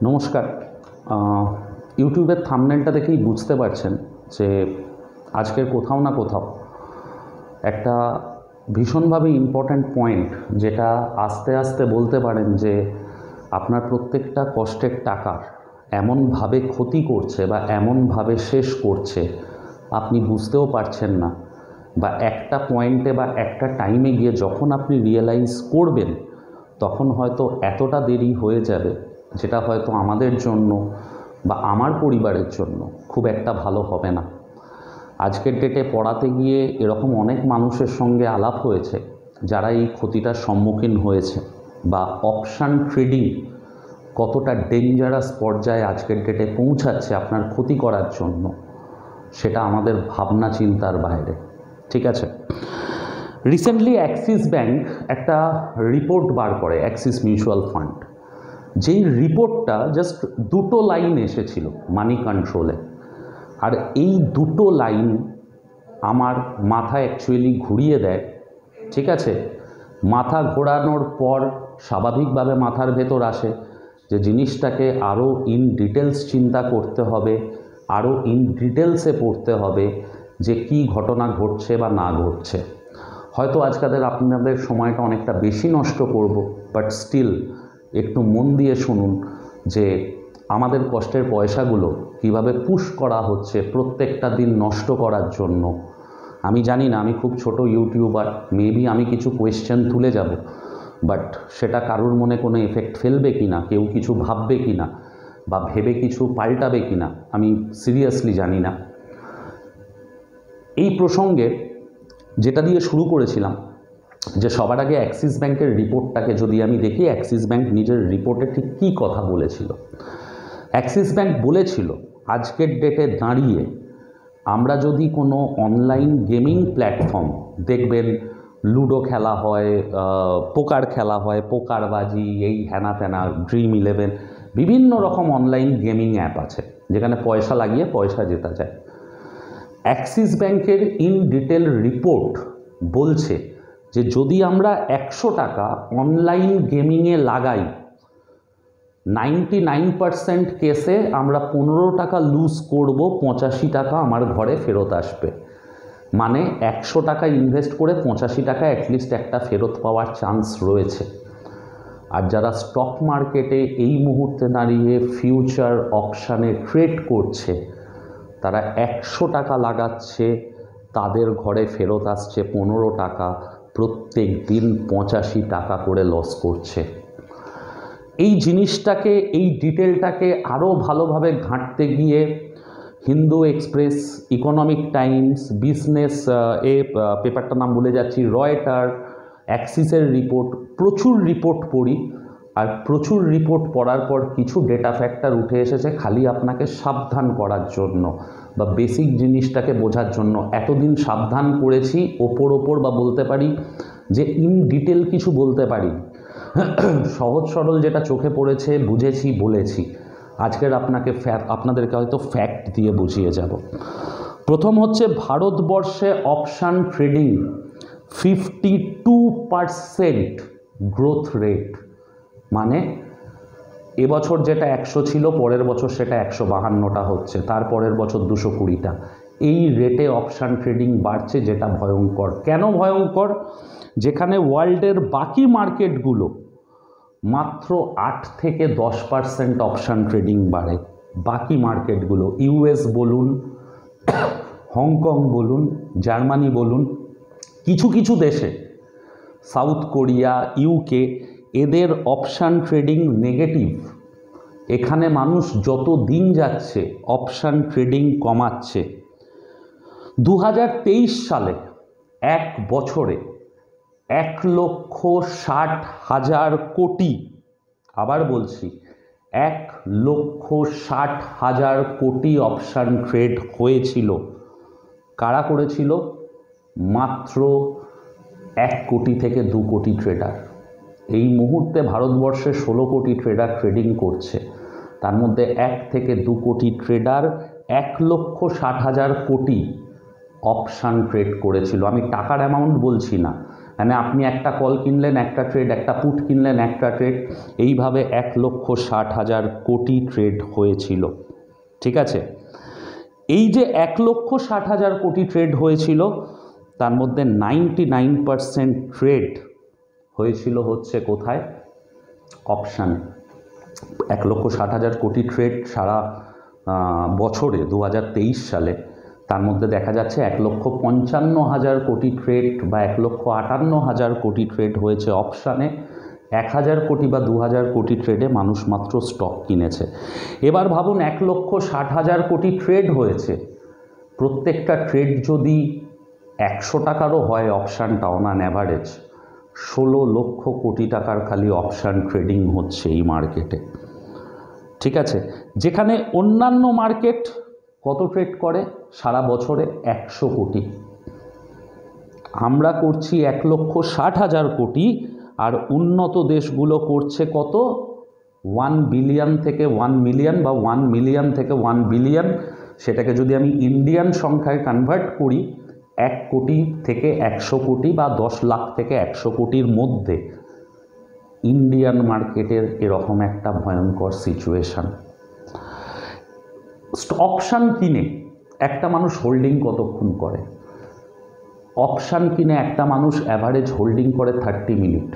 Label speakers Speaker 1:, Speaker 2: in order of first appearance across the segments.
Speaker 1: নমস্কার। ইউটিউবের থাম্বনেলটা দেখেই বুঝতে পারছেন যে আজকের কোথাও না কোথাও একটা ভীষণভাবে ইম্পর্ট্যান্ট পয়েন্ট, যেটা আস্তে আস্তে বলতে পারেন যে আপনার প্রত্যেকটা কষ্টের টাকার এমনভাবে ক্ষতি করছে বা এমনভাবে শেষ করছে আপনি বুঝতেও পারছেন না, বা একটা পয়েন্টে বা একটা টাইমে গিয়ে যখন আপনি রিয়েলাইজ করবেন তখন হয়তো এতটা দেরি হয়ে যাবে, যেটা হয়তো আমাদের জন্য বা আমার পরিবারের জন্য খুব একটা ভালো হবে না। আজকের ডেটে পড়াতে গিয়ে এরকম অনেক মানুষের সঙ্গে আলাপ হয়েছে যারা এই ক্ষতিটার সম্মুখীন হয়েছে, বা অপশান ট্রেডিং কতটা ডেঞ্জারাস পর্যায়ে আজকের ডেটে পৌঁছাচ্ছে আপনার ক্ষতি করার জন্য, সেটা আমাদের ভাবনা চিন্তার বাইরে। ঠিক আছে, রিসেন্টলি অ্যাক্সিস ব্যাংক একটা রিপোর্ট বার করে, অ্যাক্সিস মিউচুয়াল ফান্ড, যেই রিপোর্টটা জাস্ট দুটো লাইন এসেছিল মানি কন্ট্রোলে, আর এই দুটো লাইন আমার মাথা অ্যাকচুয়ালি ঘুরিয়ে দেয়। ঠিক আছে, মাথা ঘোরানোর পর স্বাভাবিকভাবে মাথার ভেতর আসে যে জিনিসটাকে আরও ইন ডিটেলস চিন্তা করতে হবে, আরও ইন ডিটেলসে পড়তে হবে যে কি ঘটনা ঘটছে বা না ঘটছে। হয়তো আজকাল আপনাদের সময়টা অনেকটা বেশি নষ্ট করব, বাট স্টিল একটু মন দিয়ে শুনুন যে আমাদের কষ্টের পয়সাগুলো কিভাবে পুশ করা হচ্ছে প্রত্যেকটা দিন নষ্ট করার জন্য। আমি জানি না, আমি খুব ছোট ইউটিউবার, মেবি আমি কিছু কোয়েশ্চেন তুলে যাব, বাট সেটা কারুর মনে কোনো এফেক্ট ফেলবে কি না, কেউ কিছু ভাববে কি না, বা ভেবে কিছু পাল্টাবে কি না, আমি সিরিয়াসলি জানি না। এই প্রসঙ্গে যেটা দিয়ে শুরু করেছিলাম, যে সবার আগে অ্যাক্সিস ব্যাংকের রিপোর্টটাকে যদি আমি দেখি, অ্যাক্সিস ব্যাংক নিজের রিপোর্টে ঠিক কী কথা বলেছিল। অ্যাক্সিস ব্যাংক বলেছিল আজকের ডেটে দাঁড়িয়ে আমরা যদি কোনো অনলাইন গেমিং প্ল্যাটফর্ম, দেখবেন লুডো খেলা হয়, পোকার খেলা হয়, পোকারবাজি, এই হ্যানা ত্যানা, ড্রিম11, বিভিন্ন রকম অনলাইন গেমিং অ্যাপ আছে যেখানে পয়সা লাগিয়ে পয়সা জেতা যায়। অ্যাক্সিস ব্যাংকের ইন ডিটেল রিপোর্ট বলছে যে যদি আমরা 100 টাকা অনলাইন গেমিংয়ে লাগাই, 99% কেসে আমরা 15 টাকা লুজ করব, 85 টাকা আমার ঘরে ফেরত আসবে। মানে 100 টাকা ইনভেস্ট করে 85 টাকা অ্যাটলিস্ট একটা ফেরত পাওয়ার চান্স রয়েছে। আর যারা স্টক মার্কেটে এই মুহূর্তে দাঁড়িয়ে ফিউচার অপশানে ট্রেড করছে, তারা 100 টাকা লাগাচ্ছে, তাদের ঘরে ফেরত আসছে 15 টাকা, প্রত্যেক দিন 85 টাকা করে লস করছে। এই জিনিসটাকে, এই ডিটেলটাকে আরও ভালোভাবে ঘাঁটতে গিয়ে Hindu Express, Economic Times, Business, পেপারটার নাম ভুলে যাচ্ছি, রয়টার, অ্যাক্সিসের রিপোর্ট, প্রচুর রিপোর্ট পড়ি। আর প্রচুর রিপোর্ট পড়ার পর কিছু ডেটা ফ্যাক্টর উঠে এসেছে খালি আপনাকে সাবধান করার জন্য বা বেসিক জিনিসটাকে বোঝার জন্য। এতদিন সাবধান করেছি ওপর বা বলতে পারি যে ইন ডিটেল কিছু বলতে পারি, সহজ সরল যেটা চোখে পড়েছে বুঝেছি বলেছি। আজকের আপনাদেরকে হয়তো ফ্যাক্ট দিয়ে বুঝিয়ে যাব। প্রথম হচ্ছে ভারতবর্ষে অপশান ট্রেডিং 52% গ্রোথ রেট, মানে এবছর যেটা 100 ছিল পরের বছর সেটা 152টা হচ্ছে, তারপরের বছর 220টা। এই রেটে অপশান ট্রেডিং বাড়ছে, যেটা ভয়ঙ্কর। কেন ভয়ঙ্কর? যেখানে ওয়ার্ল্ডের বাকি মার্কেটগুলো মাত্র 8 থেকে 10% অপশান ট্রেডিং বাড়ে, বাকি মার্কেটগুলো ইউএস বলুন, হংকং বলুন, জার্মানি বলুন, কিছু কিছু দেশে সাউথ কোরিয়া, ইউকে, এদের অপশান ট্রেডিং নেগেটিভ। এখানে মানুষ যত দিন যাচ্ছে অপশান ট্রেডিং কমাচ্ছে। 2023 সালে এক বছরে 1,60,000 কোটি, আবার বলছি 1,60,000 কোটি অপশান ট্রেড হয়েছিল। কারা করেছিল? মাত্র 1 কোটি থেকে 2 কোটি ট্রেডার। এই মুহূর্তে ভারতবর্ষে 16 কোটি ট্রেডার ট্রেডিং করছে, তার মধ্যে 1 থেকে 2 কোটি ট্রেডার 1,60,000 কোটি অপশান ট্রেড করেছিল। আমি টাকার অ্যামাউন্ট বলছি না, মানে আপনি একটা কল কিনলেন একটা ট্রেড, একটা পুট কিনলেন একটা ট্রেড, এইভাবে 1,60,000 কোটি ট্রেড হয়েছিল। ঠিক আছে, এই যে 1,60,000 কোটি ট্রেড হয়েছিল, তার মধ্যে 99% ট্রেড হয়েছিল হচ্ছে কোথায়? অপশানে। 1,60,000 কোটি ট্রেড সারা বছরে 2023 সালে, তার মধ্যে দেখা যাচ্ছে 1,55,000 কোটি ট্রেড বা 1,58,000 কোটি ট্রেড হয়েছে অপশানে। 1,000 কোটি বা 2,000 কোটি ট্রেডে মানুষ মাত্র স্টক কিনেছে। এবার ভাবুন 1,60,000 কোটি ট্রেড হয়েছে, প্রত্যেকটা ট্রেড যদি 100 টাকারও হয় অপশানটা on an average, 16 lakh crore টাকার খালি অপশান ট্রেডিং হচ্ছে এই মার্কেটে। ঠিক আছে, যেখানে অন্যান্য মার্কেট কত ট্রেড করে সারা বছরে? 100 কোটি। আমরা করছি 1,60,000 কোটি, আর উন্নত দেশগুলো করছে কত? 1 বিলিয়ন থেকে 1 মিলিয়ন বা 1 মিলিয়ন থেকে 1 বিলিয়ন। সেটাকে যদি আমি ইন্ডিয়ান সংখ্যায় কনভার্ট করি, 1 কোটি থেকে 100 কোটি বা 10 লাখ থেকে 100 কোটির মধ্যে ইন্ডিয়ান মার্কেটের এরকম একটা ভয়ঙ্কর সিচুয়েশান। অপশান কিনে একটা মানুষ হোল্ডিং কতক্ষণ করে? অপশান কিনে একটা মানুষ অ্যাভারেজ হোল্ডিং করে 30 মিনিট,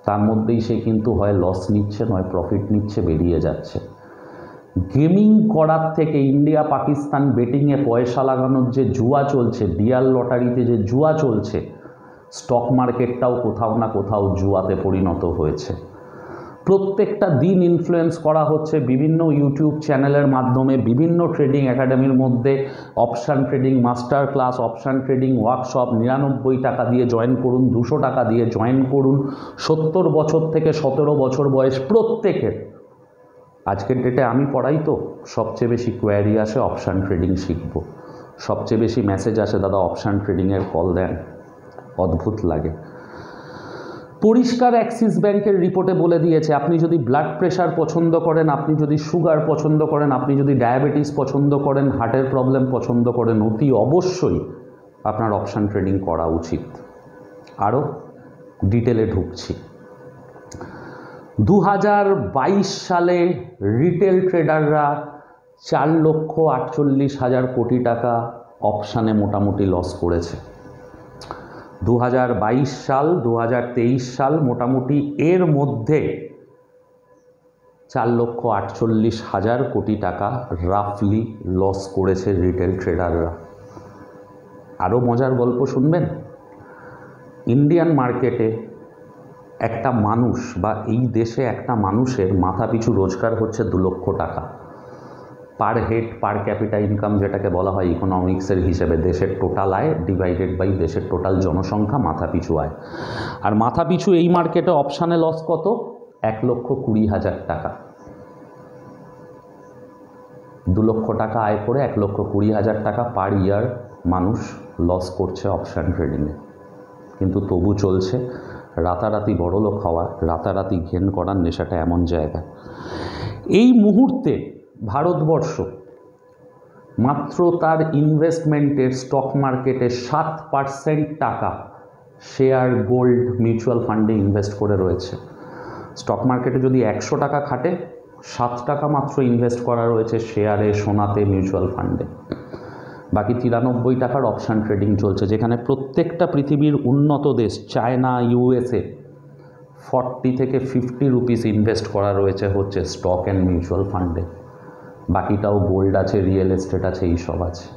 Speaker 1: তার মধ্যেই সে কিন্তু হয় লস নিচ্ছে নয় প্রফিট নিচ্ছে, বেরিয়ে যাচ্ছে। গেমিং করার থেকে ইন্ডিয়া পাকিস্তান বেটিংয়ে পয়সা লাগানোর যে জুয়া চলছে, ডিয়ার লটারিতে যে জুয়া চলছে, স্টক মার্কেটটাও কোথাও না কোথাও জুয়াতে পরিণত হয়েছে। প্রত্যেকটা দিন ইনফ্লুয়েন্স করা হচ্ছে বিভিন্ন ইউটিউব চ্যানেলের মাধ্যমে, বিভিন্ন ট্রেডিং একাডেমির মধ্যে option trading master class, option trading workshop, 99 টাকা দিয়ে জয়েন করুন, 200 টাকা দিয়ে জয়েন করুন। 70 বছর থেকে 17 বছর বয়স প্রত্যেকের। আজকের ডেটে আমি পড়াই তো সবচেয়ে বেশি কোয়ারি আসে অপশান ট্রেডিং শিখব, সবচেয়ে বেশি মেসেজ আসে দাদা অপশান ট্রেডিংয়ের কল দেন। অদ্ভুত লাগে। পরিষ্কার অ্যাক্সিস ব্যাংকের রিপোর্টে বলে দিয়েছে, আপনি যদি ব্লাড প্রেশার পছন্দ করেন, আপনি যদি সুগার পছন্দ করেন, আপনি যদি ডায়াবেটিস পছন্দ করেন, হার্টের প্রবলেম পছন্দ করেন, অতি অবশ্যই আপনার অপশান ট্রেডিং করা উচিত। আরও ডিটেলে ঢুকছি। 2022 সালে রিটেল ট্রেডাররা 4,48,000 কোটি টাকা অপশানে মোটামুটি লস করেছে। 2022 সাল 2023 সাল মোটামুটি এর মধ্যে 4,48,000 কোটি টাকা রাফলি লস করেছে রিটেল ট্রেডাররা। আরও মজার গল্প শুনবেন? ইন্ডিয়ান মার্কেটে একটা মানুষ বা এই দেশে একটা মানুষের মাথাপিছু রোজগার হচ্ছে 2 লক্ষ টাকা। Per head per capital income যেটাকে বলা হয় ইকোনমিক্সের হিসেবে, দেশের টোটাল আয় ডিভাইডেড বাই দেশের টোটাল জনসংখ্যা, মাথাপিছু আয়। আর মাথাপিছু এই মার্কেটে অপশানে লস কত? 1,20,000 টাকা। 2 লক্ষ টাকা আয় করে 1,20,000 টাকা পার ইয়ার মানুষ লস করছে অপশান ট্রেডিংয়ে। কিন্তু তবু চলছে। রাতারাতি বড়লোক হওয়া, রাতারাতি ঘেন করার নেশাটা এমন জায়গা। এই মুহূর্তে ভারতবর্ষ মাত্র তার ইনভেস্টমেন্টের স্টক মার্কেটে 7% টাকা শেয়ার, গোল্ড, মিউচুয়াল ফান্ডে ইনভেস্ট করে রয়েছে। স্টক মার্কেটে যদি 100 টাকা খাটে, 7 টাকা মাত্র ইনভেস্ট করা রয়েছে শেয়ারে, সোনাতে, মিউচুয়াল ফান্ডে। বাকি 93 টাকার অপশান ট্রেডিং চলছে, যেখানে প্রত্যেকটা পৃথিবীর উন্নত দেশ, চায়না, ইউএসএ, 40 থেকে 50 রুপিস ইনভেস্ট করা রয়েছে হচ্ছে স্টক অ্যান্ড মিউচুয়াল ফান্ডে। বাকিটাও গোল্ড আছে, রিয়েল এস্টেট আছে, এইসব আছে।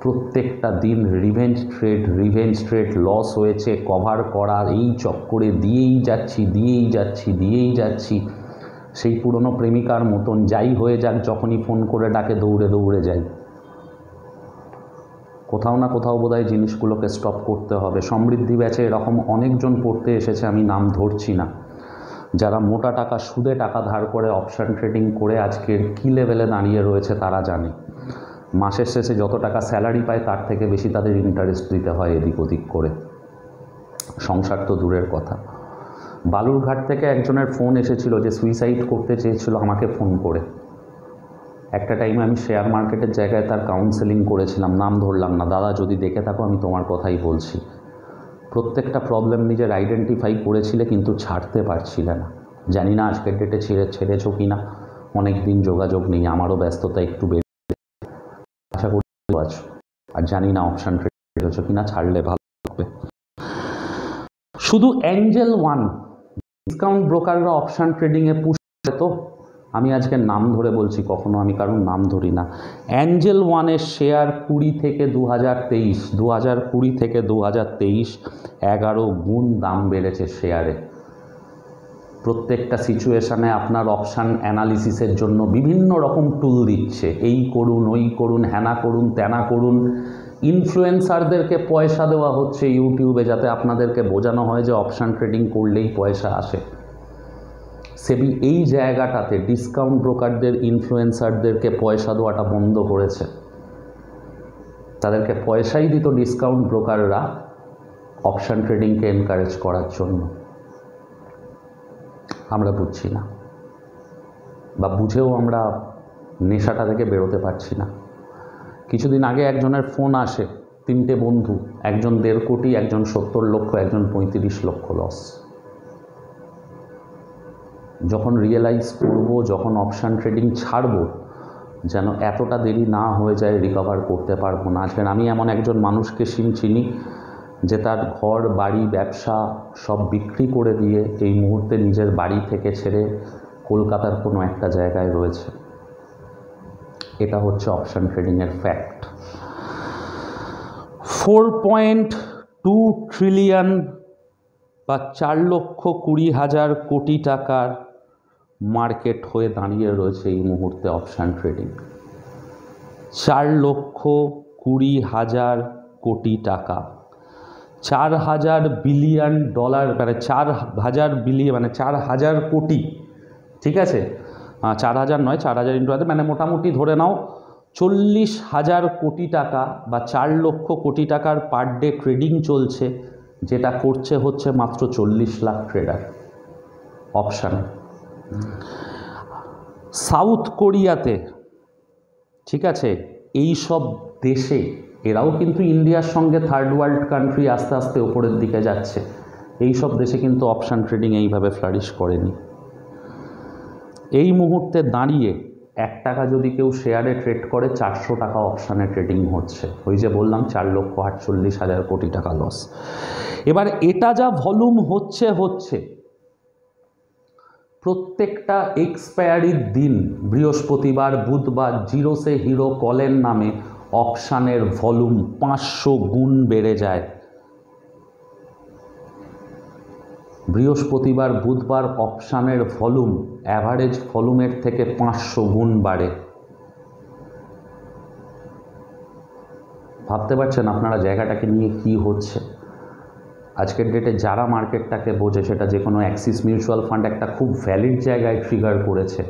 Speaker 1: প্রত্যেকটা দিন রিভেঞ্জ ট্রেড লস হয়েছে, কভার করার এই চক্করে দিয়েই যাচ্ছি। সেই পুরনো প্রেমিকার মতন, যাই হয়ে যাক, যখনই ফোন করে ডাকে দৌড়ে যাই। কোথাও না কোথাও বোধহয় জিনিসগুলোকে স্টপ করতে হবে। সমৃদ্ধি ব্যাচে এরকম অনেকজন পড়তে এসেছে, আমি নাম ধরছি না, যারা মোটা টাকা সুদে টাকা ধার করে অপশান ট্রেডিং করে আজকের কী লেভেলে দাঁড়িয়ে রয়েছে তারা জানে। মাসের শেষে যত টাকা স্যালারি পায় তার থেকে বেশি তাদের ইন্টারেস্ট দিতে হয় এদিক ওদিক করে। সংসার তো দূরের কথা। বালুরঘাট থেকে একজনের ফোন এসেছিল যে সুইসাইড করতে চেয়েছিল আমাকে ফোন করে। একটা টাইমে আমি শেয়ার মার্কেটের জায়গায় তার কাউন্সেলিং করেছিলাম, নাম ধরলাম না। দাদা যদি দেখে থাকো আমি তোমার কথাই বলছি। প্রত্যেকটা প্রবলেম নিজের আইডেন্টিফাই করেছিলে কিন্তু ছাড়তে পারছিলে না। জানি না আজকের ডেটে ছেড়েছো কি না, অনেক দিন যোগাযোগ নেই, আমারও ব্যস্ততা একটু বেড়ে, আশা করি আছো। আর জানি না অপশান ট্রেড হয়েছো কি না, ছাড়লে ভালো হবে। শুধু অ্যাঞ্জেল ওয়ান ডিসকাউন্ট ব্রোকাররা অপশান ট্রেডিংয়ে পুশ করে, তো আমি আজকে নাম ধরে বলছি, কখনো আমি কারণ নাম ধরি না। অ্যাঞ্জেল ওয়ানের শেয়ার 20 থেকে 2020 থেকে 2023 11 গুণ দাম বেড়েছে শেয়ারে। প্রত্যেকটা সিচুয়েশানে আপনার অপশান অ্যানালিসিসের জন্য বিভিন্ন রকম টুল দিচ্ছে, এই করুন, ওই করুন, হ্যানা করুন, ত্যানা করুন। ইনফ্লুয়েন্সারদেরকে পয়সা দেওয়া হচ্ছে ইউটিউবে, যাতে আপনাদেরকে বোঝানো হয় যে অপশান ট্রেডিং করলেই পয়সা আসে। সেবি এই জায়গাটাতে ডিসকাউন্ট ব্রোকারদের, ইনফ্লুয়েন্সারদেরকে পয়সা দেওয়াটা বন্ধ করেছে। তাদেরকে পয়সাই দিত ডিসকাউন্ট ব্রোকাররা অপশান ট্রেডিংকে এনকারেজ করার জন্য। আমরা বুঝছি না, বা বুঝেও আমরা নেশাটা থেকে বেরোতে পারছি না। কিছুদিন আগে একজনের ফোন আসে, 3টে বন্ধু, একজন 1.5 কোটি, একজন 70 লক্ষ, একজন 35 লক্ষ লস। যখন রিয়েলাইজ করব, যখন অপশান ট্রেডিং ছাড়ব, যেন এতটা দেরি না হয়ে যায়, রিকভার করতে পারবো না। আজকে আমি এমন একজন মানুষকে চিনি যে তার ঘর, বাড়ি, ব্যবসা সব বিক্রি করে দিয়ে এই মুহূর্তে নিজের বাড়ি থেকে ছেড়ে কলকাতার কোনো একটা জায়গায় রয়েছে। এটা হচ্ছে অপশান ট্রেডিংয়ের ফ্যাক্ট। 4.2 ট্রিলিয়ন বা 4,20,000 কোটি টাকার মার্কেট হয়ে দাঁড়িয়ে রয়েছে এই মুহূর্তে অপশান ট্রেডিং। 4,20,000 কোটি টাকা, 4,000 বিলিয়ন ডলার, মানে 4,000 বিলিয়ন, মানে 4,000 কোটি, ঠিক আছে, 4,000 নয়, 4,000 ইন্টু আছে, মানে মোটামুটি ধরে নাও 40,000 কোটি টাকা বা 4 লক্ষ কোটি টাকার পার ডে ট্রেডিং চলছে, যেটা করছে হচ্ছে মাত্র 40 লাখ ট্রেডার অপশানে। সাউথ কোরিয়াতে, ঠিক আছে, এই সব দেশে, এরাও কিন্তু ইন্ডিয়ার সঙ্গে থার্ড ওয়ার্ল্ড কান্ট্রি, আস্তে আস্তে ওপরের দিকে যাচ্ছে। এই সব দেশে কিন্তু অপশান ট্রেডিং এইভাবে ফ্লারিশ করেনি। এই মুহূর্তে দাঁড়িয়ে 1 টাকা যদি কেউ শেয়ারে ট্রেড করে, 400 টাকা অপশানে ট্রেডিং হচ্ছে। ওই যে বললাম 4,48,000 কোটি টাকা লস। এবার এটা যা ভলিউম হচ্ছে প্রত্যেকটা এক্সপায়ারির দিন, বৃহস্পতিবার, বুধবার, জিরোসে হিরো কলের নামে অপশানের ভলিউম 500 গুণ বেড়ে যায়। বৃহস্পতিবার, বুধবার অপশানের ভলিউম অ্যাভারেজ ভলিউমের থেকে 500 গুণ বাড়ে। ভাবতে পারছেন আপনারা জায়গাটাকে নিয়ে কি হচ্ছে? আজকের ডেটে যারা মার্কেটটাকে বোঝে, সেটা যে কোনো অ্যাক্সিস মিউচুয়াল ফান্ড একটা খুব ভ্যালিড জায়গায় ট্রিগার করেছে,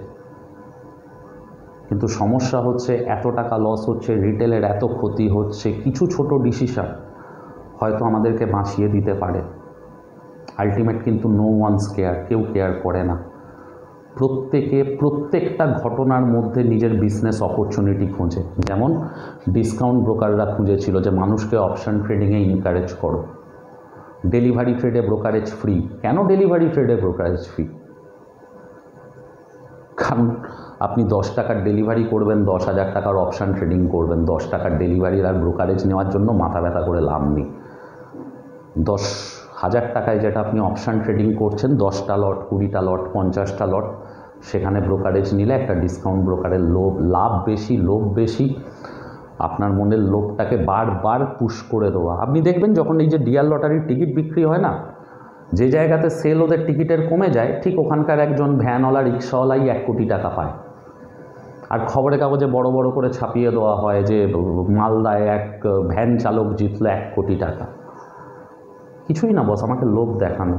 Speaker 1: কিন্তু সমস্যা হচ্ছে এত টাকা লস হচ্ছে, রিটেলের এত ক্ষতি হচ্ছে। কিছু ছোট ডিসিশন হয়তো আমাদেরকে বাঁচিয়ে দিতে পারে, আলটিমেট কিন্তু নো ওয়ান্স কেয়ার, কেউ কেয়ার করে না। প্রত্যেকটা ঘটনার মধ্যে নিজের বিজনেস অপরচুনিটি খোঁজে। যেমন ডিসকাউন্ট ব্রোকাররা খুঁজেছিল যে মানুষকে অপশান ট্রেডিংয়ে ইনকারেজ করো, ডেলিভারি ট্রেডে ব্রোকারেজ ফ্রি। কেন ডেলিভারি ট্রেডে ব্রোকারেজ ফ্রি? কারণ আপনি 10 টাকার ডেলিভারি করবেন, 10,000 টাকার অপশান ট্রেডিং করবেন। 10 টাকার ডেলিভারির আর ব্রোকারেজ নেওয়ার জন্য মাথা ব্যথা করে লাভ নেই। 10,000 টাকায় যেটা আপনি অপশান ট্রেডিং করছেন, 10টা লট, 20টা লট, 50টা লট, সেখানে ব্রোকারেজ নিলে একটা ডিসকাউন্ট ব্রোকারের লাভ বেশি, লোভ বেশি। আপনার মনের লোভটাকে বারবার পুশ করে দেওয়া। আপনি দেখবেন যখন এই যে ডিয়ার লটারির টিকিট বিক্রি হয় না, যে জায়গাতে সেল ওদের টিকিটের কমে যায়, ঠিক ওখানকার একজন ভ্যানওয়ালা, রিক্সাওয়ালাই 1 কোটি টাকা পায়। আর খবরের কাগজে বড় বড় করে ছাপিয়ে দেওয়া হয় যে মালদায় এক ভ্যান চালক জিতল 1 কোটি টাকা। কিছুই না বস, আমাকে লোভ দেখানো।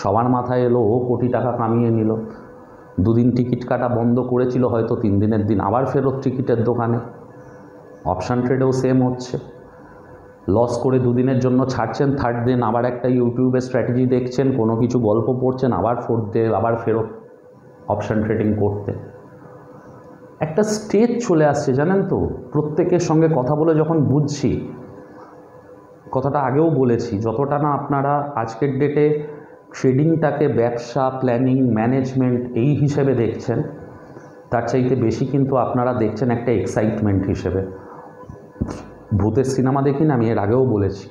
Speaker 1: সবার মাথায় এলো ও কোটি টাকা কামিয়ে নিল। 2 দিন টিকিট কাটা বন্ধ করেছিল, হয়তো 3 দিনের দিন আবার ফেরত টিকিটের দোকানে। অপশান ট্রেডেও সেম হচ্ছে। লস করে 2 দিনের জন্য ছাড়ছেন, 3rd দিন আবার একটা ইউটিউবে স্ট্র্যাটেজি দেখছেন, কোনো কিছু গল্প পড়ছেন, আবার 4th ডে আবার ফেরত অপশান ট্রেডিং করতে। একটা স্টেজ চলে আসছে জানেন তো, প্রত্যেকের সঙ্গে কথা বলে যখন বুঝছি কথাটা আগেও বলেছি, যতটা না আপনারা আজকের ডেটে ট্রেডিংটাকে ব্যবসা, প্ল্যানিং, ম্যানেজমেন্ট এই হিসেবে দেখছেন, তার চাইতে বেশি কিন্তু আপনারা দেখছেন একটা এক্সাইটমেন্ট হিসেবে। ভূতের সিনেমা দেখি না, আমি এর আগেও বলেছি,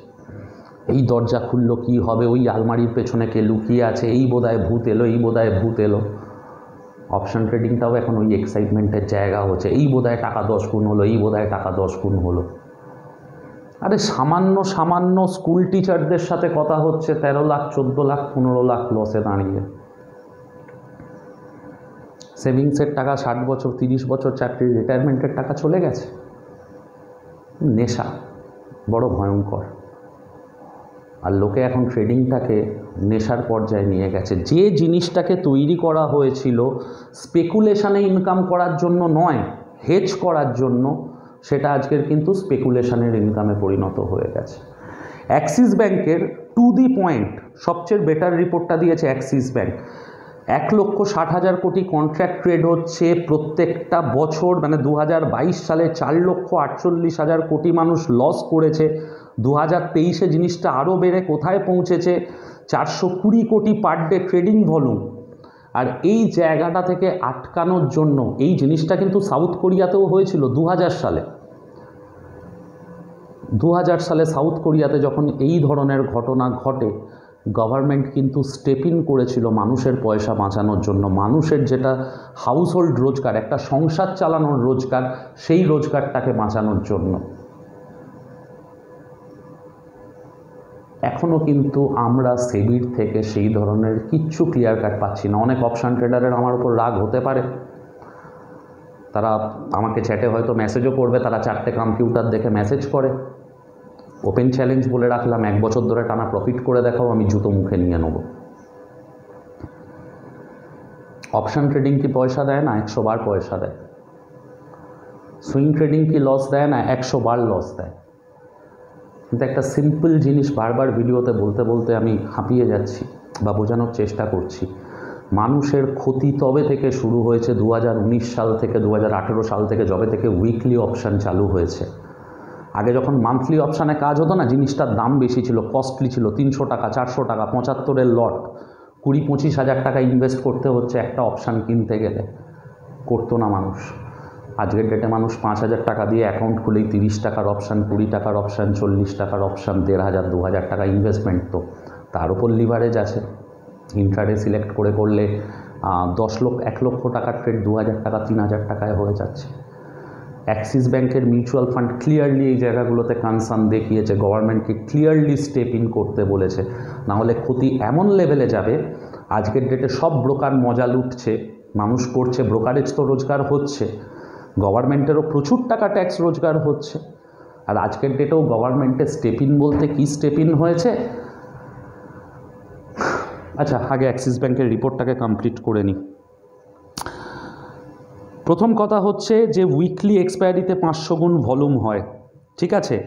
Speaker 1: এই দরজা খুললো কী হবে, ওই আলমারির পেছনে কে লুকিয়ে আছে, এই বোধহয় ভূত এলো, এই বোধহয় ভূত এলো। অপশান ট্রেডিংটাও এখন ওই এক্সাইটমেন্টের জায়গা হচ্ছে, এই বোধহয় টাকা 10 গুণ হলো, এই বোধহয় টাকা 10 গুণ হলো। আরে সামান্য স্কুল টিচারদের সাথে কথা হচ্ছে 13 লাখ, 14 লাখ, 15 লাখ লসে দাঁড়িয়ে। সেভিংসের টাকা 60 বছর, 30 বছর চাকরির রিটায়ারমেন্টের টাকা চলে গেছে। নেশা বড় ভয়ঙ্কর। আর লোকে এখন ট্রেডিংটাকে নেশার পর্যায়ে নিয়ে গেছে। যে জিনিসটাকে তৈরি করা হয়েছিল স্পেকুলেশনে ইনকাম করার জন্য নয়, হেজ করার জন্য, সেটা আজকের কিন্তু স্পেকুলেশনের ইনকামে পরিণত হয়ে গেছে। অ্যাক্সিস ব্যাংকের টু দি পয়েন্ট সবচেয়ে বেটার রিপোর্টটা দিয়েছে অ্যাক্সিস ব্যাংক। 1,60,000 কোটি কন্ট্রাক্ট ট্রেড হচ্ছে প্রত্যেকটা বছর, মানে 2022 সালে 4,48,000 কোটি মানুষ লস করেছে। 2023-এ জিনিসটা আরও বেড়ে কোথায় পৌঁছেছে 420 কোটি পার ডে ট্রেডিং ভলিউম। আর এই জায়গাটা থেকে আটকানোর জন্য এই জিনিসটা কিন্তু সাউথ কোরিয়াতেও হয়েছিল 2000 সালে। 2000 সালে সাউথ কোরিয়াতে যখন এই ধরনের ঘটনা ঘটে, গভর্নমেন্ট কিন্তু স্টেপ ইন করেছিল মানুষের পয়সা বাঁচানোর জন্য। মানুষের যেটা হাউস হোল্ড রোজগার, একটা সংসার চালানোর রোজগার, সেই রোজগারটাকে বাঁচানোর জন্য। এখনও কিন্তু আমরা সেবির থেকে সেই ধরনের কিচ্ছু ক্লিয়ার কাট পাচ্ছি না। অনেক অপশান ট্রেডারের আমার উপর রাগ হতে পারে, তারা আমাকে চ্যাটে হয়তো মেসেজও করবে, তারা 4টে কম্পিউটার দেখে মেসেজ করে। ওপেন চ্যালেঞ্জ বলে রাখলাম, 1 বছর ধরে টানা প্রফিট করে দেখাও, আমি জুতো মুখে নিয়ে নেব। অপশান ট্রেডিং কি পয়সা দেয় না? 100 বার পয়সা দেয়। সুইং ট্রেডিং কি লস দেয় না? 100 বার লস দেয়। কিন্তু একটা সিম্পল জিনিস বারবার ভিডিওতে বলতে বলতে আমি হাঁপিয়ে যাচ্ছি বা বোঝানোর চেষ্টা করছি। মানুষের ক্ষতি তবে থেকে শুরু হয়েছে 2019 সাল থেকে, 2018 সাল থেকে, যবে থেকে উইকলি অপশান চালু হয়েছে। আগে যখন মান্থলি অপশানে কাজ হতো না, জিনিসটার দাম বেশি ছিল, কস্টলি ছিল, 300 টাকা, 400 টাকা, 75-এর লট, 20-25 হাজার টাকা ইনভেস্ট করতে হচ্ছে একটা অপশান কিনতে গেলে। করতো না মানুষ। আজকের ডেটে মানুষ 5,000 টাকা দিয়ে অ্যাকাউন্ট খুলেই 30 টাকার অপশান, 20 টাকার অপশান, 40 টাকার অপশান, 1,500, 2,000 টাকা ইনভেস্টমেন্ট। তো তার উপর লিভারেজ আছে। ইন্ট্রাডে সিলেক্ট করলে 1 লক্ষ টাকার ট্রেড 2,000 টাকা, 3,000 টাকায় হয়ে যাচ্ছে। অ্যাক্সিস ব্যাংকের মিউচুয়াল ফান্ড ক্লিয়ারলি এই জায়গাগুলোতে কনসার্ন দেখিয়েছে, গভর্নমেন্টকে ক্লিয়ারলি স্টেপ ইন করতে বলেছে, নাহলে ক্ষতি এমন লেভেলে যাবে। আজকের ডেটে সব ব্রোকার মজা লুটছে, মানুষ করছে, ব্রোকারেজ তো রোজগার হচ্ছে, গভর্নমেন্টেরও প্রচুর টাকা ট্যাক্স রোজগার হচ্ছে। আর আজকের ডেটেও গভর্নমেন্টের স্টেপ ইন বলতে কি স্টেপ ইন হয়েছে? আচ্ছা, আগে অ্যাক্সিস ব্যাংকের রিপোর্টটাকে কমপ্লিট করে নিই। প্রথম কথা হচ্ছে যে উইকলি এক্সপায়ারিতে 500 গুণ ভলিউম হয়, ঠিক আছে।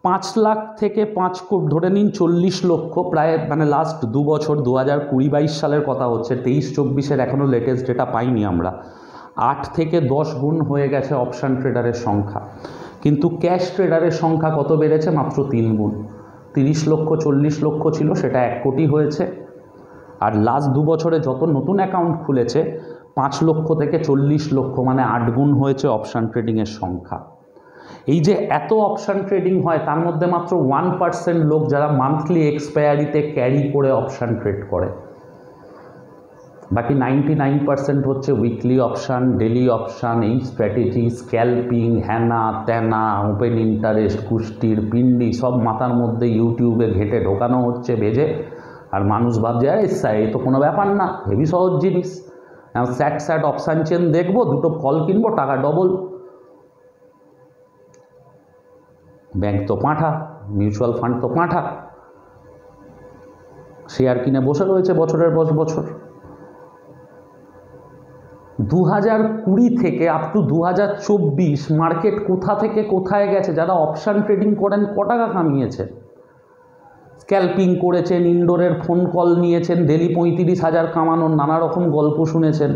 Speaker 1: 5 লাখ থেকে 5 কোটি ধরে নিন, 40 লক্ষ প্রায়, মানে লাস্ট 2 বছর, 2020-22 সালের কথা হচ্ছে, 23-24-এর এখনও লেটেস্ট ডেটা পাইনি আমরা। 8 থেকে 10 গুণ হয়ে গেছে অপশান ট্রেডারের সংখ্যা। কিন্তু ক্যাশ ট্রেডারের সংখ্যা কত বেড়েছে? মাত্র 3 গুণ। 30 লক্ষ 40 লক্ষ ছিল, সেটা 1 কোটি হয়েছে। আর লাস্ট 2 বছরে যত নতুন অ্যাকাউন্ট খুলেছে 5 লক্ষ থেকে 40 লক্ষ, মানে 8 গুণ হয়েছে অপশান ট্রেডিংয়ের সংখ্যা। এই যে এত অপশান ট্রেডিং হয়, তার মধ্যে মাত্র 1% লোক যারা মান্থলি এক্সপায়ারিতে ক্যারি করে অপশান ট্রেড করে। বাকি 99% হচ্ছে উইকলি অপশান, ডেলি অপশান, এই স্ট্র্যাটেজি, স্ক্যালপিং, হ্যানা ত্যানা, ওপেন ইন্টারেস্ট, কুষ্টির পিন্ডি সব মাথার মধ্যে ইউটিউবে ঘেটে ঢোকানো হচ্ছে ভেজে। আর মানুষ ভাবছে আরে এই তো কোনো ব্যাপার না, হেভি সহজ জিনিস, স্যাট অপশান চেন দেখবো, 2টো কল কিনবো, টাকা ডবল। ব্যাংক তো পাঁঠা, মিউচুয়াল ফান্ড তো পাঁঠা, শেয়ার কিনে বসে রয়েছে বছরের পর বছর। 2020 থেকে আপ টু 2024 মার্কেট কোথা থেকে কোথায় গেছে? যারা অপশান ট্রেডিং করেন ক টাকা কামিয়েছে? স্ক্যালপিং করেছেন, ইনডোরের ফোন কল নিয়েছেন, ডেলি 35,000 কামানোর নানা রকম গল্প শুনেছেন।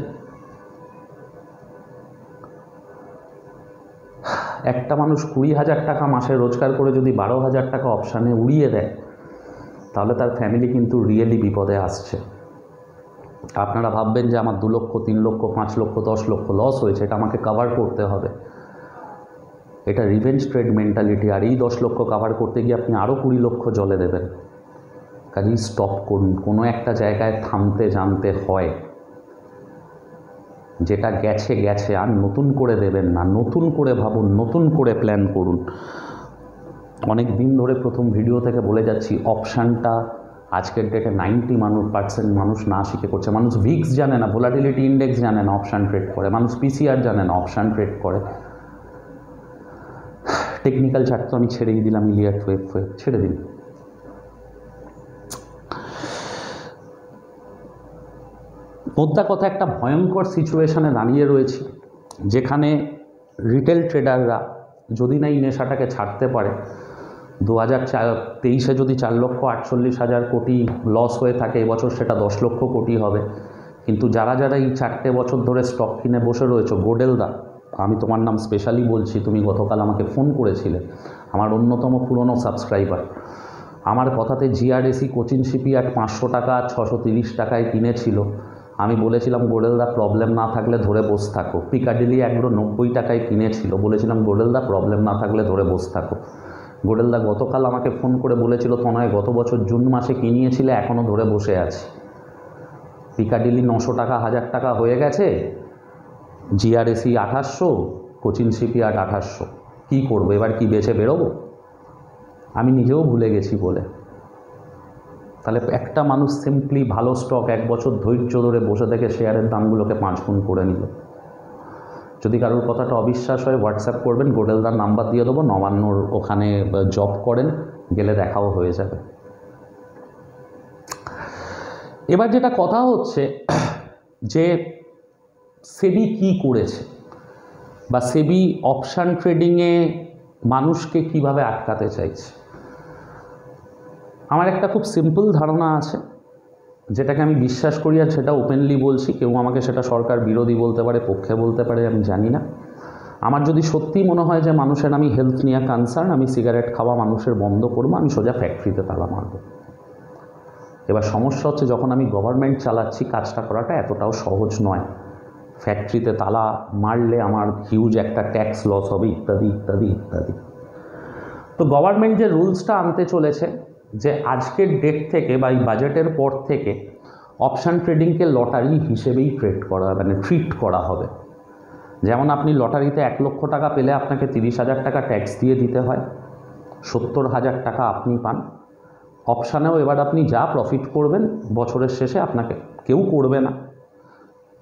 Speaker 1: একটা মানুষ 20,000 টাকা মাসে রোজগার করে যদি 12,000 টাকা অপশানে উড়িয়ে দেয়, তাহলে তার ফ্যামিলি কিন্তু রিয়েলি বিপদে আসছে। আপনারা ভাববেন যে আমার 2 লক্ষ, 3 লক্ষ, 5 লক্ষ, 10 লক্ষ লস হয়েছে, এটা আমাকে কভার করতে হবে। এটা রিভেঞ্জ ট্রেড মেন্টালিটি। আর এই 10 লক্ষ কভার করতে গিয়ে আপনি আরও 20 লক্ষ জলে দেবেন। কাজেই স্টপ করুন। কোনো একটা জায়গায় থামতে জানতে হয়। যেটা গেছে গেছে, আর নতুন করে দেবেন না। নতুন করে ভাবুন, নতুন করে প্ল্যান করুন। অনেক দিন ধরে প্রথম ভিডিও থেকে বলে যাচ্ছি, অপশানটা আজকের ডেটে 90% মানুষ না শিখে করছে। মানুষ ভিক্স জানে না, ভোলাটিলিটি ইন্ডেক্স জানে না, অপশান ট্রেড করে। মানুষ পিসিআর জানে না, অপশান ট্রেড করে। টেকনিক্যাল চার্ট তো আমি ছেড়েই দিলাম, ইলিয়াট ওয়েভ ছেড়ে দিন। মোদ্দা কথা, একটা ভয়ঙ্কর সিচুয়েশানে দাঁড়িয়ে রয়েছি, যেখানে রিটেল ট্রেডাররা যদি না এই নেশাটাকে ছাড়তে পারে, 2023-এ যদি 4,48,000 কোটি লস হয়ে থাকে, এবছর সেটা 10 লক্ষ কোটি হবে। কিন্তু যারা যারা এই 4টে বছর ধরে স্টক কিনে বসে রয়েছে, গোডেলদা, আমি তোমার নাম স্পেশালি বলছি, তুমি গতকাল আমাকে ফোন করেছিলে, আমার অন্যতম পুরনো সাবস্ক্রাইবার। আমার কথাতে জিআরএসি কোচিন শিপইয়ার্ড 500 টাকা 630 টাকায় কিনেছিল। আমি বলেছিলাম গোডেলদা প্রবলেম না থাকলে ধরে বসে থাকো। পিকাডিলি এগ্রো 90 টাকায় কিনেছিল, বলেছিলাম গোডেলদা প্রবলেম না থাকলে ধরে বসে থাকো। গোডেলদা গতকাল আমাকে ফোন করে বলেছিল, তনয় গত বছর জুন মাসে কিনিয়েছিলে, এখনও ধরে বসে আছি। পিকাডিলি 900 টাকা 1000 টাকা হয়ে গেছে, জিআরএসি 2800, কোচিন শিপইয়ার্ড 2800। কী করবো এবার? কি বেচে বেরোবো? আমি নিজেও ভুলে গেছি বলে। তাহলে একটা মানুষ সিম্পলি ভালো স্টক 1 বছর ধৈর্য ধরে বসে থেকে শেয়ারের দামগুলোকে 5 গুণ করে নিল। যদি কারোর কথাটা অবিশ্বাস হয়, হোয়াটসঅ্যাপ করবেন, গোডেলদার নাম্বার দিয়ে দেবো, নবান্নর ওখানে জব করেন, গেলে দেখাও হয়ে যাবে। এবার যেটা কথা হচ্ছে যে সেবি কি করেছে, বা সেবি অপশান ট্রেডিংয়ে মানুষকে কিভাবে আটকাতে চাইছে। আমার একটা খুব সিম্পল ধারণা আছে, যেটাকে আমি বিশ্বাস করি, আর সেটা ওপেনলি বলছি। কেউ আমাকে সেটা সরকার বিরোধী বলতে পারে, পক্ষে বলতে পারে, আমি জানি না। আমার যদি সত্যি মনে হয় যে মানুষের আমি হেলথ নিয়ে কনসার্ন, আমি সিগারেট খাওয়া মানুষের বন্ধ করবো, আমি সোজা ফ্যাক্টরিতে তালা মারব। এবার সমস্যা হচ্ছে, যখন আমি গভর্নমেন্ট চালাচ্ছি, কাজটা করাটা এতটাও সহজ নয়। ফ্যাক্টরিতে তালা মারলে আমার হিউজ একটা ট্যাক্স লস হবে, ইত্যাদি ইত্যাদি ইত্যাদি। তো গভর্নমেন্ট যে রুলসটা আনতে চলেছে, যে আজকের ডেট থেকে বা এই বাজেটের পর থেকে অপশান ট্রেডিংকে লটারি হিসেবেই ট্রিট করা হবে। যেমন আপনি লটারিতে 1 লক্ষ টাকা পেলে আপনাকে 30,000 টাকা ট্যাক্স দিয়ে দিতে হয়, 70,000 টাকা আপনি পান। অপশানেও এবার আপনি যা প্রফিট করবেন বছরের শেষে আপনাকে কেউ করবে না,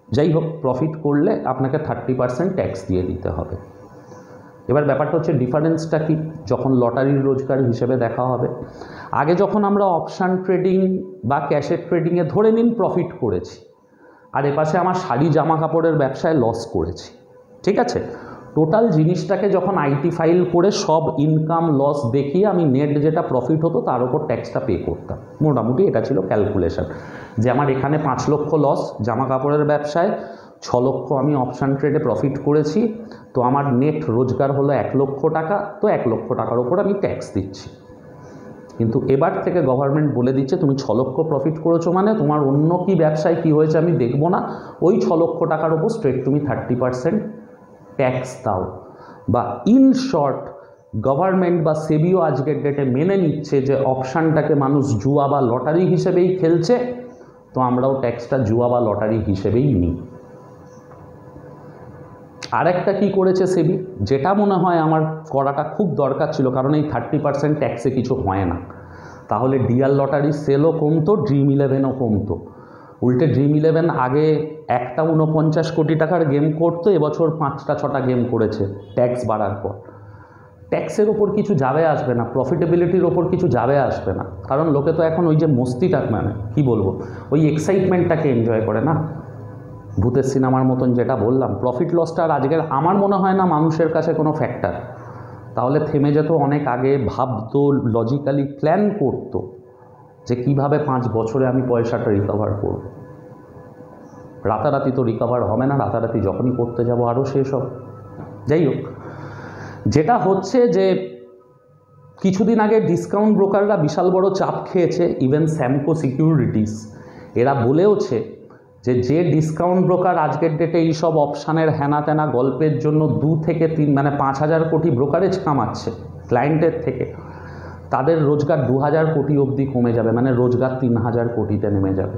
Speaker 1: যাই হোক প্রফিট করলে আপনাকে 30% ট্যাক্স দিয়ে দিতে হবে। এবার ব্যাপারটা হচ্ছে ডিফারেন্সটা কি, যখন লটারির রোজগার হিসেবে দেখা হবে। আগে যখন আমরা অপশান ট্রেডিং বা ক্যাশের ট্রেডিংয়ে ধরে নিন প্রফিট করেছি, আর এপাশে আমার শাড়ি জামা কাপড়ের ব্যবসায় লস করেছি, ঠিক আছে, টোটাল জিনিসটাকে যখন আইটি ফাইল করে সব ইনকাম লস দেখিয়ে আমি নেট যেটা প্রফিট হতো তার উপর ট্যাক্সটা পে করতাম। মোটামুটি এটা ছিল ক্যালকুলেশন, যে আমার এখানে 5 লক্ষ লস জামা কাপড়ের ব্যবসায়, 6 লক্ষ আমি অপশান ট্রেডে প্রফিট করেছি, তো আমার নেট রোজগার হলো 1 লক্ষ টাকা, তো 1 লক্ষ টাকার ওপর আমি ট্যাক্স দিচ্ছি। কিন্তু এবার থেকে গভর্নমেন্ট বলে দিচ্ছে, তুমি 6 লক্ষ প্রফিট করেছো মানে তোমার অন্য কি ব্যবসায় কি হয়েছে আমি দেখব না, ওই 6 লক্ষ টাকার ওপর স্ট্রেট তুমি 30% ট্যাক্স দাও। বা ইন শর্ট, গভর্নমেন্ট বা সেবিও আজকের ডেটে মেনে নিচ্ছে যে অপশানটাকে মানুষ জুয়া বা লটারি হিসেবেই খেলছে, তো আমরাও ট্যাক্সটা জুয়া বা লটারি হিসেবেই নিই। আরেকটা কি করেছে সেবি, যেটা মনে হয় আমার করাটা খুব দরকার ছিল, কারণ এই 30% ট্যাক্সে কিছু হয় না, তাহলে ডিআর লটারির সেলও কমতো, ড্রিম ইলেভেনও কমতো। উল্টে ড্রিম ইলেভেন আগে একটা 49 কোটি টাকার গেম করতো, এবছর 5টা 6টা গেম করেছে ট্যাক্স বাড়ার পর। ট্যাক্সের ওপর কিছু যাবে আসবে না, প্রফিটেবিলিটির ওপর কিছু যাবে আসবে না, কারণ লোকে তো এখন ওই যে মস্তিটা, মানে কি বলবো, ওই এক্সাইটমেন্টটাকে এনজয় করে না, ভূতের সিনেমার মতন যেটা বললাম। প্রফিট লসটা আর আজকের আমার মনে হয় না মানুষের কাছে কোনো ফ্যাক্টর। তাহলে থেমে যেত অনেক আগে, ভাবতো, লজিক্যালি প্ল্যান করতো যে কিভাবে 5 বছরে আমি পয়সাটা রিকভার করব। রাতারাতি তো রিকভার হবে না, রাতারাতি যখনই করতে যাব আরও শেষ হবে। যাই হোক, যেটা হচ্ছে যে কিছুদিন আগে ডিসকাউন্ট ব্রোকাররা বিশাল বড় চাপ খেয়েছে, ইভেন স্যামকো সিকিউরিটিস এরা বলেওছে যে ডিসকাউন্ট ব্রোকার আজকের ডেটে এইসব অপশানের হেনা তেনা গল্পের জন্য 2 থেকে 3 মানে 5,000 কোটি ব্রোকারেজ কামাচ্ছে ক্লায়েন্টের থেকে, তাদের রোজগার 2,000 কোটি অবধি কমে যাবে, মানে রোজগার 3,000 কোটিতে নেমে যাবে।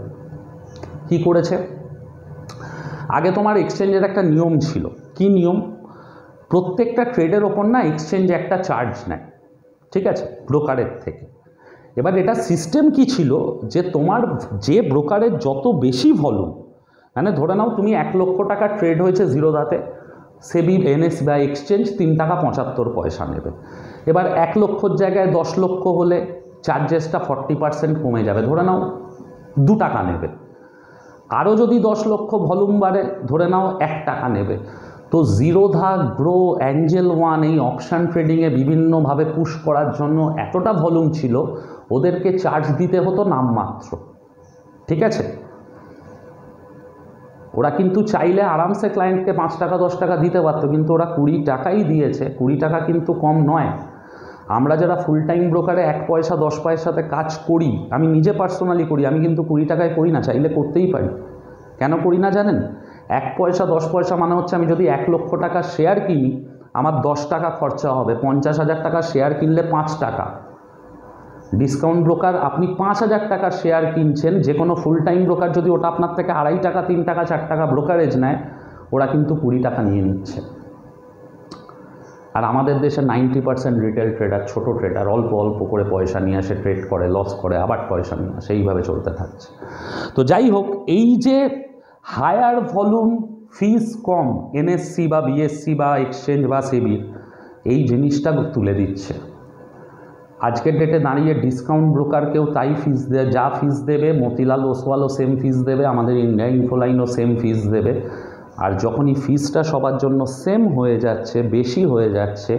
Speaker 1: কি করেছে? আগে তোমার এক্সচেঞ্জের একটা নিয়ম ছিল। কি নিয়ম? প্রত্যেকটা ট্রেডের ওপর না এক্সচেঞ্জ একটা চার্জ নেয়, ঠিক আছে, ব্রোকারের থেকে। এবার এটা সিস্টেম কি ছিল যে তোমার যে ব্রোকারের যত বেশি ভলিউম, মানে ধরে নাও তুমি 1 লক্ষ টাকা ট্রেড হয়েছে জিরোদাতে, সেবি এনএস বা এক্সচেঞ্জ 3 টাকা 75 পয়সা নেবে। এবার 1 লক্ষর জায়গায় 10 লক্ষ হলে চার্জেসটা 40% কমে যাবে, ধরে নাও 2 টাকা নেবে। আরও যদি 10 লক্ষ ভলিউম বাড়ে, ধরে নাও 1 টাকা নেবে। তো জিরোধা, গ্রো, অ্যাঞ্জেল ওয়ান এই অপশান ট্রেডিংয়ে বিভিন্নভাবে পুশ করার জন্য এতটা ভলিউম ছিল, ওদেরকে চার্জ দিতে হতো নামমাত্র, ঠিক আছে। ওরা কিন্তু চাইলে আরামসে ক্লায়েন্টকে 5 টাকা 10 টাকা দিতে পারতো, কিন্তু ওরা 20 টাকাই দিয়েছে। 20 টাকা কিন্তু কম নয়। আমরা যারা ফুল টাইম ব্রোকারে 1 পয়সা 10 পয়সাতে কাজ করি, আমি নিজে পার্সোনালি করি, আমি কিন্তু 20 টাকায় করি না, চাইলে করতেই পারি। কেন করি না জানেন? 1 পয়সা 10 পয়সা মানে হচ্ছে আমি যদি 1 লক্ষ টাকার শেয়ার কিনি, আমার 10 টাকা খরচা হবে। 50,000 টাকার শেয়ার কিনলে 5 টাকা। ডিসকাউন্ট ব্রোকার আপনি 5,000 টাকার শেয়ার কিনছেন, যে কোনো ফুল টাইম ব্রোকার যদি ওটা আপনার থেকে 2.5 টাকা 3 টাকা 4 টাকা ব্রোকারেজ নেয়, ওরা কিন্তু 20 টাকা নিয়ে নিচ্ছে। আর আমাদের দেশে 90% রিটেল ট্রেডার, ছোট ট্রেডার, অল্প অল্প করে পয়সা নিয়ে আসে, ট্রেড করে, লস করে, আবার পয়সা নিয়ে আসে, এইভাবে চলতে থাকছে। তো যাই হোক, এই যে হায়ার ভলিউম, ফিস কম, এনএসসি বা বিএসসি বা এক্সচেঞ্জ বা সেবির এই জিনিসটা তুলে দিচ্ছে। আজকের ডেটে দাঁড়িয়ে ডিসকাউন্ট ব্রোকারকেও তাই ফিস দেয়, যা ফিস দেবে মতিলাল ওসওয়ালও সেম ফিস দেবে, আমাদের ইন্ডিয়া ইনফোলাইনও সেম ফিস দেবে। আর যখনই ফিসটা সবার জন্য সেম হয়ে যাচ্ছে, বেশি হয়ে যাচ্ছে,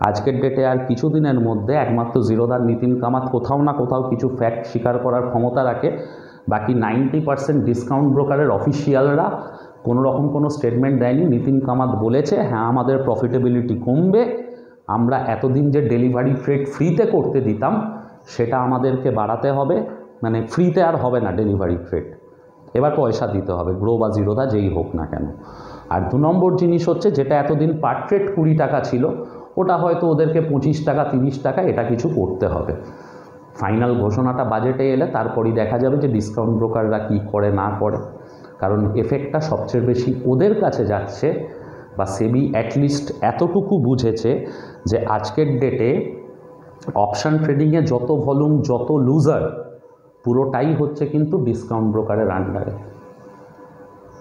Speaker 1: আজকের ডেটে আর কিছুদিনের মধ্যে একমাত্র জিরোদার নিতিন কামাত কোথাও না কোথাও কিছু ফ্যাক্ট স্বীকার করার ক্ষমতা রাখে। বাকি 90% ডিসকাউন্ট ব্রোকারের অফিসিয়ালরা কোনো রকম কোনো স্টেটমেন্ট দেয়নি। নিতিন কামাত বলেছে, হ্যাঁ আমাদের প্রফিটেবিলিটি কমবে, আমরা এতদিন যে ডেলিভারি ট্রেড ফ্রিতে করতে দিতাম সেটা আমাদেরকে বাড়াতে হবে, মানে ফ্রিতে আর হবে না ডেলিভারি ট্রেড, এবার পয়সা দিতে হবে, গ্রো বা জিরোদা যেই হোক না কেন। আর 2 নম্বর জিনিস হচ্ছে, যেটা এতদিন পার ট্রেড 20 টাকা ছিল, ওটা হয়তো ওদেরকে 25 টাকা 30 টাকা এটা কিছু করতে হবে। ফাইনাল ঘোষণাটা বাজেটে এলে তারপরই দেখা যাবে যে ডিসকাউন্ট ব্রোকাররা কী করে না করে, কারণ এফেক্টটা সবচেয়ে বেশি ওদের কাছে যাচ্ছে। বা সেবি অ্যাটলিস্ট এতটুকু বুঝেছে যে আজকের ডেটে অপশান ট্রেডিংয়ে যত ভলিউম, যত লুজার, পুরোটাই হচ্ছে কিন্তু ডিসকাউন্ট ব্রোকারের আন্ডারে।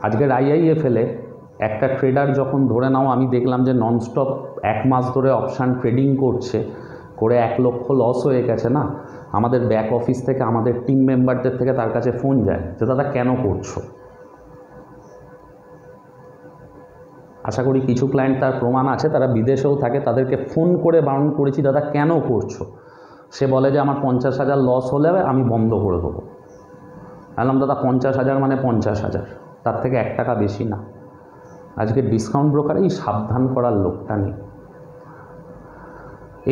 Speaker 1: আজকের আইআইএফএলে একটা ট্রেডার যখন, ধরে নাও আমি দেখলাম যে ননস্টপ 1 মাস ধরে অপশান ট্রেডিং করছে, করে 1 লক্ষ লস হয়ে গেছে না, আমাদের ব্যাক অফিস থেকে, আমাদের টিম মেম্বারদের থেকে তার কাছে ফোন যায় যে দাদা কেন করছো। আশা করি কিছু ক্লায়েন্ট, তার প্রমাণ আছে, তারা বিদেশেও থাকে, তাদেরকে ফোন করে বারণ করেছি দাদা কেন করছো। সে বলে যে আমার 50,000 লস হলে আমি বন্ধ করে দেবো। বললাম দাদা 50,000 মানে 50,000, তার থেকে 1 টাকা বেশি না। আজকে ডিসকাউন্ট ব্রোকারে এই সাবধান করার লোকটা নেই।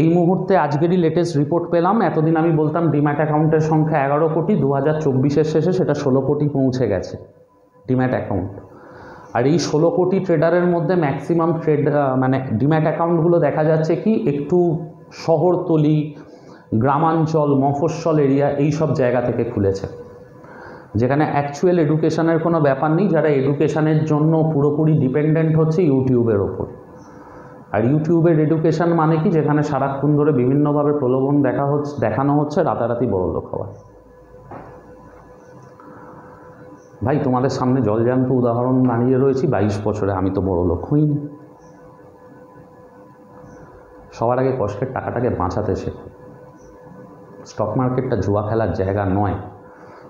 Speaker 1: এই মুহূর্তে আজকেরই লেটেস্ট রিপোর্ট পেলাম, এতদিন আমি বলতাম ডিম্যাট অ্যাকাউন্টের সংখ্যা 11 কোটি, 2024-এর শেষে সেটা 16 কোটি পৌঁছে গেছে ডিম্যাট অ্যাকাউন্ট। আর এই 16 কোটি ট্রেডারের মধ্যে ম্যাক্সিমাম মানে ডিম্যাট অ্যাকাউন্টগুলো দেখা যাচ্ছে কি একটু শহরতলি, গ্রামাঞ্চল, মফস্বল এরিয়া এই সব জায়গা থেকে খুলেছে, যেখানে অ্যাকচুয়াল এডুকেশনের কোনো ব্যাপার নেই, যারা এডুকেশনের জন্য পুরোপুরি ডিপেন্ডেন্ট হচ্ছে ইউটিউবের ওপর। আর ইউটিউবের এডুকেশন মানে কি, যেখানে সারাক্ষণ ধরে বিভিন্নভাবে প্রলোভন দেখানো হচ্ছে রাতারাতি বড়লোক হওয়ার। ভাই তোমাদের সামনে জলজ্যান্ত উদাহরণ দাঁড়িয়ে রয়েছি, 22 বছরে আমি তো বড়লোক হইনি। সবার আগে কষ্টের টাকাটাকে বাঁচাতে শেখো। স্টক মার্কেটটা জুয়া খেলার জায়গা নয়।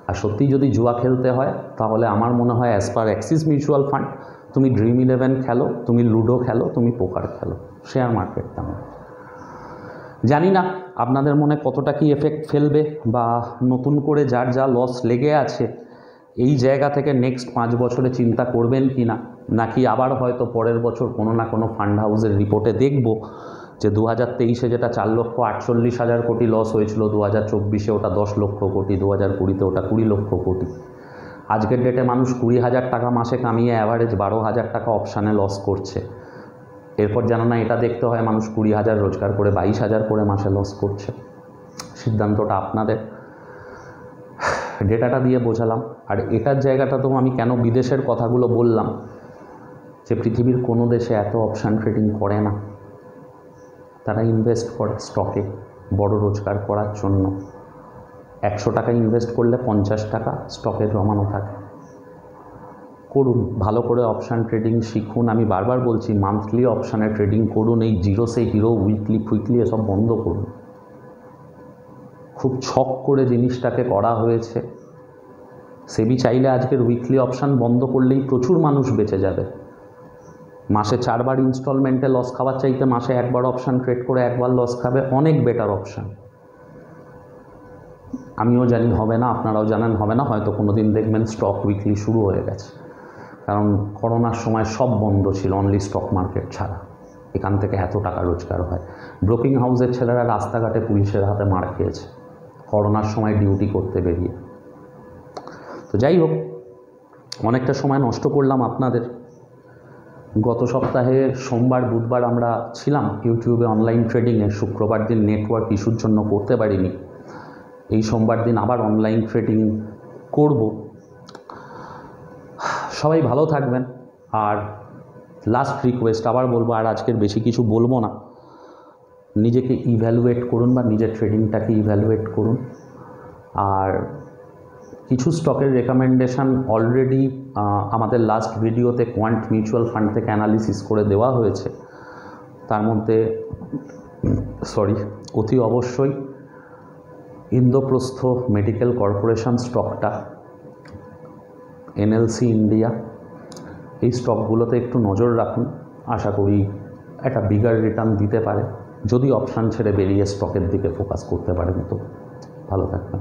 Speaker 1: আর সত্যি যদি জুয়া খেলতে হয় তাহলে আমার মনে হয় as per Axis mutual fund তুমি ড্রিম 11 খেলো, তুমি লুডো খেলো, তুমি পোকার খেলো, শেয়ার মার্কেটটা নয়। জানি না আপনাদের মনে কতটা কি এফেক্ট ফেলবে, বা নতুন করে যার যা লস লেগে আছে এই জায়গা থেকে নেক্সট 5 বছরে চিন্তা করবেন কি না, নাকি আবার হয়তো পরের বছর কোনো না কোনো ফান্ড হাউসের রিপোর্টে দেখব যে 2023-এ যেটা 4,48,000 কোটি লস হয়েছিল, 2024-এ ওটা 10 লক্ষ কোটি, 2020-তে ওটা 20 লক্ষ কোটি। আজকের ডেটে মানুষ 20,000 টাকা মাসে কামিয়ে অ্যাভারেজ 12,000 টাকা অপশানে লস করছে। এরপর যেন না এটা দেখতে হয় মানুষ 20,000 রোজগার করে 22,000 করে মাসে লস করছে। সিদ্ধান্তটা আপনাদের। ডেটাটা দিয়ে বোঝালাম। আর এটার জায়গাটাতেও আমি কেন বিদেশের কথাগুলো বললাম, যে পৃথিবীর কোনো দেশে এত অপশান ট্রেডিং করে না। তারা ইনভেস্ট করে স্টকে বড় রোজগার করার জন্য। 100 টাকা ইনভেস্ট করলে 50 টাকা স্টকে জমানো থাকে। করুন, ভালো করে অপশান ট্রেডিং শিখুন। আমি বারবার বলছি মান্থলি অপশানে ট্রেডিং করুন। এই জিরো সে হিরো, উইকলি এসব বন্ধ করুন। খুব ছক করে জিনিসটাকে করা হয়েছে। সেবি চাইলে আজকের উইকলি অপশান বন্ধ করলেই প্রচুর মানুষ বেঁচে যাবে। মাসে 4 বার ইনস্টলমেন্টে লস খাওয়ার চাইতে মাসে 1 বার অপশান ট্রেড করে 1 বার লস খাবে, অনেক বেটার অপশান। আমিও জানি হবে না, আপনারাও জানেন হবে না। হয়তো কোনো দিন দেখবেন স্টক উইকলি শুরু হয়ে গেছে, কারণ করোনার সময় সব বন্ধ ছিল, অনলি স্টক মার্কেট ছাড়া। এখান থেকে এত টাকা রোজগার হয়। ব্রোকিং হাউসের ছেলেরা রাস্তাঘাটে পুলিশের হাতে মার খেয়েছে করোনার সময় ডিউটি করতে বেরিয়ে। তো যাই হোক, অনেকটা সময় নষ্ট করলাম আপনাদের। গত সপ্তাহে সোমবার বুধবার আমরা ছিলাম ইউটিউবে অনলাইন ট্রেডিংয়ে। শুক্রবার দিন নেটওয়ার্ক ইস্যুর জন্য করতে পারিনি। এই সোমবার দিন আবার অনলাইন ট্রেডিং করব। সবাই ভালো থাকবেন। আর লাস্ট রিকোয়েস্ট আবার বলবো, আর আজকের বেশি কিছু বলবো না। নিজেকে ইভ্যালুয়েট করুন বা নিজের ট্রেডিংটাকে ইভ্যালুয়েট করুন। আর কিছু স্টকের রেকমেন্ডেশন অলরেডি আমাদের লাস্ট ভিডিওতে কোয়ান্ট মিউচুয়াল ফান্ড থেকে অ্যানালিসিস করে দেওয়া হয়েছে। তার মধ্যে অতি অবশ্যই ইন্দ্রপ্রস্থ মেডিকেল কর্পোরেশন স্টকটা, এনএলসি ইন্ডিয়া, এই স্টকগুলোতে একটু নজর রাখুন। আশা করি একটা বিগার রিটার্ন দিতে পারে, যদি অপশান ছেড়ে বেরিয়ে স্টকের দিকে ফোকাস করতে পারেন। তো ভালো থাকবেন।